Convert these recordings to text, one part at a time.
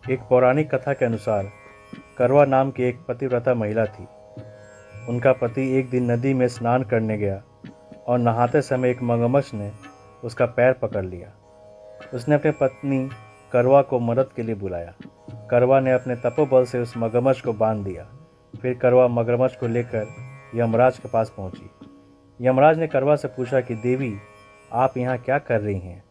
एक पौराणिक कथा के अनुसार करवा नाम की एक पतिव्रता महिला थी। उनका पति एक दिन नदी में स्नान करने गया और नहाते समय एक मगरमच्छ ने उसका पैर पकड़ लिया। उसने अपनी पत्नी करवा को मदद के लिए बुलाया। करवा ने अपने तपोबल से उस मगरमच्छ को बांध दिया। फिर करवा मगरमच्छ को लेकर यमराज के पास पहुंची। यमराज ने करवा से पूछा कि देवी, आप यहाँ क्या कर रही हैं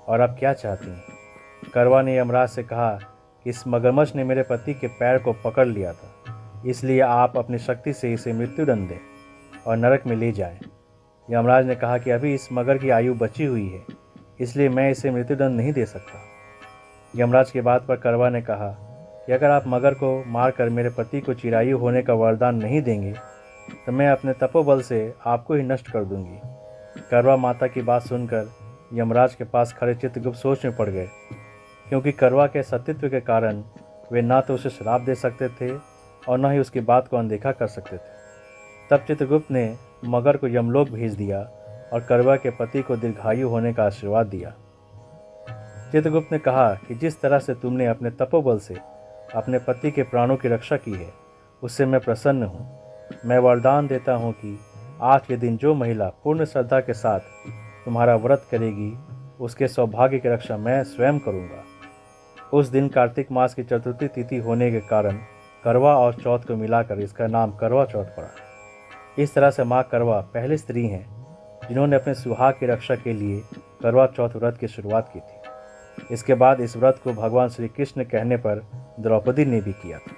और आप क्या चाहती हैं। करवा ने यमराज से कहा कि इस मगरमच्छ ने मेरे पति के पैर को पकड़ लिया था, इसलिए आप अपनी शक्ति से इसे मृत्युदंड दें और नरक में ले जाएं। यमराज ने कहा कि अभी इस मगर की आयु बची हुई है, इसलिए मैं इसे मृत्युदंड नहीं दे सकता। यमराज की बात पर करवा ने कहा कि अगर आप मगर को मारकर मेरे पति को चिरायु होने का वरदान नहीं देंगे तो मैं अपने तपोबल से आपको ही नष्ट कर दूंगी। करवा माता की बात सुनकर यमराज के पास खड़े चित्रगुप्त सोच में पड़ गए, क्योंकि करवा के सतीत्व के कारण वे ना तो उसे श्राप दे सकते थे और न ही उसकी बात को अनदेखा कर सकते थे। तब चित्रगुप्त ने मगर को यमलोक भेज दिया और करवा के पति को दीर्घायु होने का आशीर्वाद दिया। चित्रगुप्त ने कहा कि जिस तरह से तुमने अपने तपोबल से अपने पति के प्राणों की रक्षा की है, उससे मैं प्रसन्न हूँ। मैं वरदान देता हूँ कि आज के दिन जो महिला पूर्ण श्रद्धा के साथ तुम्हारा व्रत करेगी, उसके सौभाग्य की रक्षा मैं स्वयं करूँगा। उस दिन कार्तिक मास की चतुर्थी तिथि होने के कारण करवा और चौथ को मिलाकर इसका नाम करवा चौथ पड़ा। इस तरह से माँ करवा पहली स्त्री हैं जिन्होंने अपने सुहाग की रक्षा के लिए करवा चौथ व्रत की शुरुआत की थी। इसके बाद इस व्रत को भगवान श्री कृष्ण कहने पर द्रौपदी ने भी किया था।